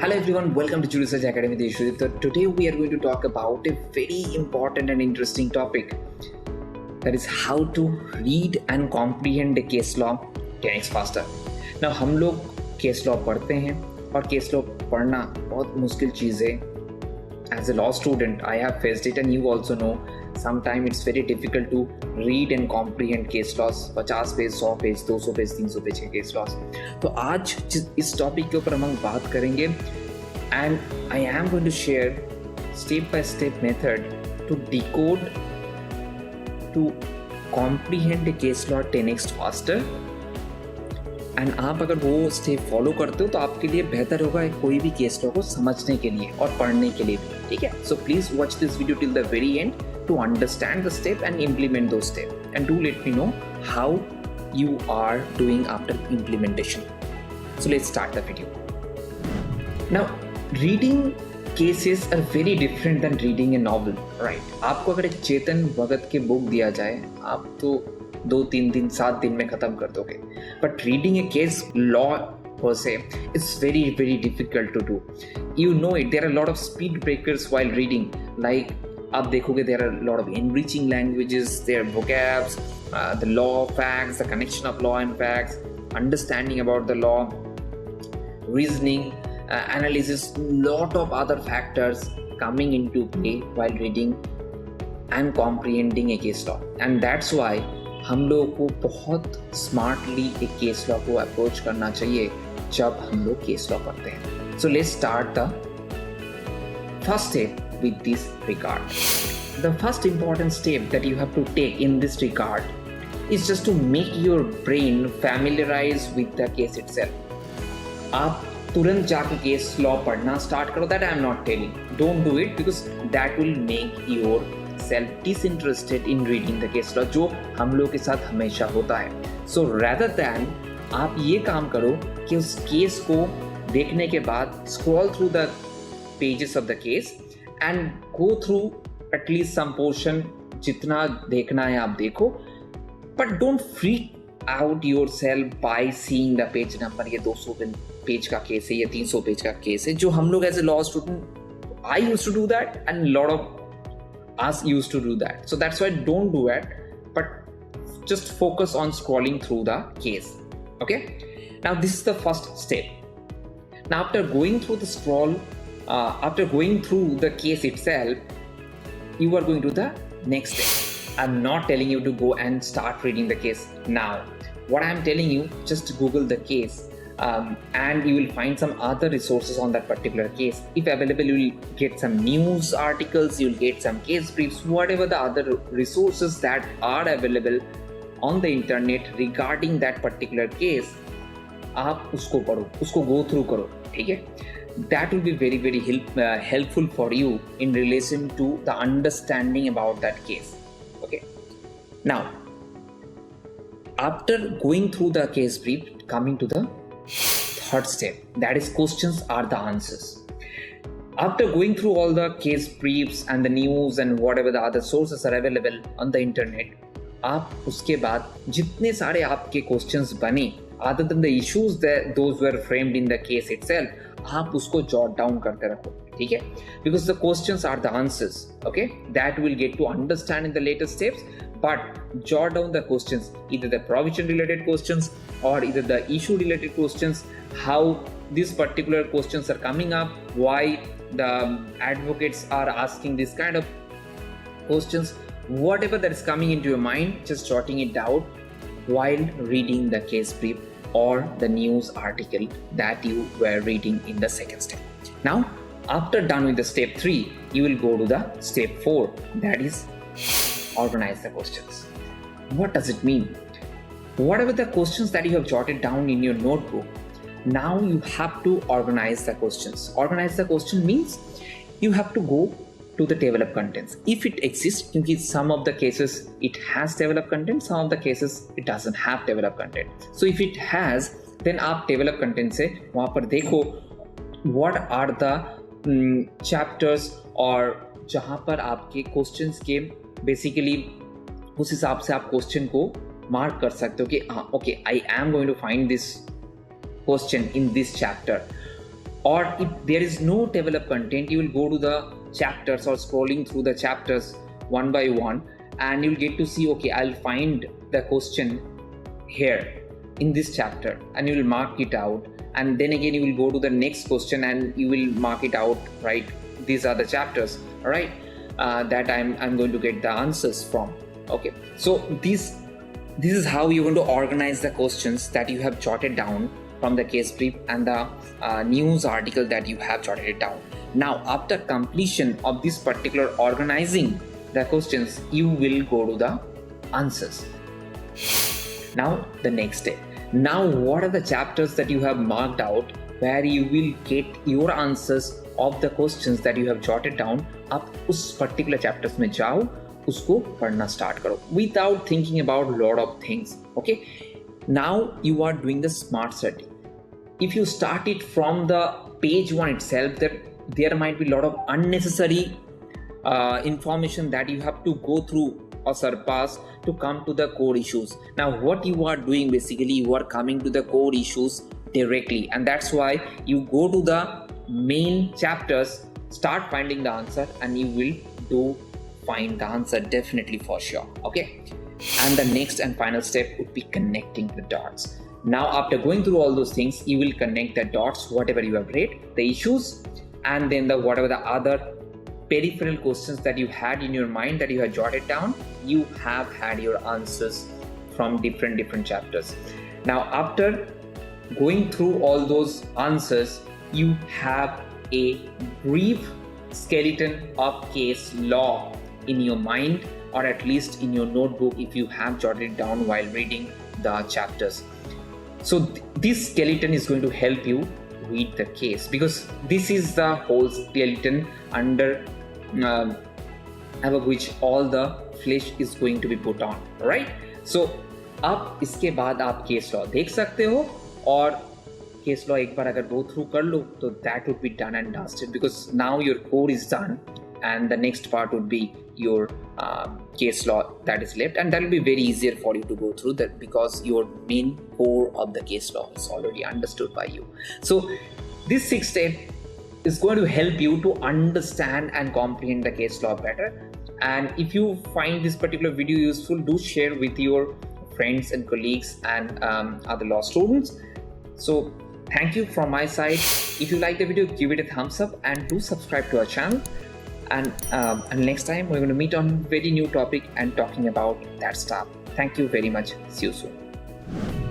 Hello everyone, welcome to Jurisedge Academy. This is Jurisedge. Today we are going to talk about a very important and interesting topic, that is how to read and comprehend the case law 10x faster. Now हम लोग case law पढ़ते हैं और case law पढ़ना बहुत मुश्किल चीज़ है. As a law student, I have faced it and you also know sometimes it's very difficult to read and comprehend case laws. 50 page, 100 page, 200 page, 300 page के case laws. तो आज इस टॉपिक के ऊपर हम बात करेंगे and I am going to share step by step method to decode, to comprehend a case law 10x faster. And आप अगर वो स्टेप फॉलो करते हो तो आपके लिए बेहतर होगा कोई भी केस लॉ को समझने के लिए और पढ़ने के लिए भी. ठीक है, so please watch this video till the very end to understand the step and implement those step and do let me know how you are doing after implementation. So let's start the video. Now, reading cases are very different than reading a novel, right? आपको अगर एक चेतन भगत के book दिया जाए, आप तो 2-3 दिन 7 दिन में खत्म कर दोगे. But reading a case law per se, it's very difficult to do. You know it. There are a lot of speed breakers while reading. Like आप देखोगे there are a lot of enriching languages, there are vocabs, the law, facts, the connection of law and facts, understanding about the law, reasoning, analysis, lot of other factors coming into play while reading and comprehending a case law. And that's why हम लोगों को बहुत smartly एक case law को approach करना चाहिए जब हम लोग केस लॉ पढ़ते हैं. So let's start the first step with this regard. The first important step that you have to take in this regard is just to make your brain familiarize with the case itself. आप तुरंत जाके case law पढ़ना start करो, that I am not telling. Don't do it because that will make your self disinterested in reading the case law, जो हम लोग के साथ हमेशा होता है. So rather than आप ये काम करो कि उस केस को देखने के बाद scroll through the pages of the case and go through at least some portion, जितना देखना है आप देखो, but don't freak out yourself by seeing the page number. ये 200 पेज का केस है, ये 300 पेज का केस है, जो हम लोग as a law student I used to do that and lot of us used to do that. So that's why don't do it, but just focus on scrolling through the case. Okay, now this is the first step. Now after going through the scroll, after going through the case itself, you are going to the next step. I'm not telling you to go and start reading the case now. What I'm telling you, just Google the case and you will find some other resources on that particular case. If available, you will get some news articles, you will get some case briefs, whatever the other resources that are available on the internet regarding that particular case. आप उसको पढ़ो, उसको go through करो. ठीक है, that will be very helpful for you in relation to the understanding about that case. Okay, now after going through the case brief, coming to the third step, that is questions are the answers. After going through all the case briefs and the news and whatever the other sources are available on the internet, आप उसके बाद जितने सारे आपके questions बने, other than the issues that those were framed in the case itself, आप उसको jot down करके रखो. ठीक है, because the questions are the answers. Okay, that will get to understand in the later steps, but jot down the questions, either the provision related questions or either the issue related questions, how these particular questions are coming up, why the advocates are asking this kind of questions, whatever that is coming into your mind, just jotting it down while reading the case brief or the news article that you were reading in the second step. Now, after done with the step 3, you will go to the step 4, that is organize the questions. What does it mean? Whatever the questions that you have jotted down in your notebook, now you have to organize the questions. Organize the question means you have to go to the table of contents if it exists, because some of the cases it has table of contents, some of the cases it doesn't have table of content. So if it has, then आप table of contents से वहाँ पर देखो what are the chapters और जहाँ पर आपके questions के basically उस हिसाब से आप question को मार्क कर सकते हो कि हाँ, okay, I am going to find this question in this chapter. Or if there is no table of content, you will go to the chapters or scrolling through the chapters one by one, and you'll get to see, okay, I'll find the question here in this chapter, and you will mark it out, and then again you will go to the next question and you will mark it out, right? These are the chapters, all right, that I'm going to get the answers from. Okay, so this is how you're going to organize the questions that you have jotted down from the case brief and the news article that you have jotted it down. Now, after completion of this particular organizing the questions, you will go to the answers. Now, the next step. Now, what are the chapters that you have marked out where you will get your answers of the questions that you have jotted down? आप उस particular chapters में जाओ, उसको पढ़ना start करो without thinking about lot of things. Okay. Now you are doing the smart study. If you start it from the page one itself, that there might be a lot of unnecessary information that you have to go through or surpass to come to the core issues. Now what you are doing, basically you are coming to the core issues directly, and that's why you go to the main chapters, start finding the answer, and you will find the answer definitely for sure. Okay. And the next and final step would be connecting the dots. Now, after going through all those things, you will connect the dots, whatever you have read, the issues, and then whatever the other peripheral questions that you had in your mind that you had jotted down. You have had your answers from different chapters. Now, after going through all those answers, you have a brief skeleton of case law in your mind, or at least in your notebook if you have jotted it down while reading the chapters. So this skeleton is going to help you read the case, because this is the whole skeleton under above which all the flesh is going to be put on, right? So अब इसके बाद आप case law देख सकते हो, और case law एक बार अगर गो थ्रू कर लो तो that would be done and dusted, because now your core is done, and the next part would be your case law that is left, and that will be very easier for you to go through that, because your main core of the case law is already understood by you. So this 6th step is going to help you to understand and comprehend the case law better. And if you find this particular video useful, do share with your friends and colleagues and other law students. So thank you from my side. If you like the video, give it a thumbs up and do subscribe to our channel. And next time we're going to meet on very new topic and talking about that stuff. Thank you very much. See you soon.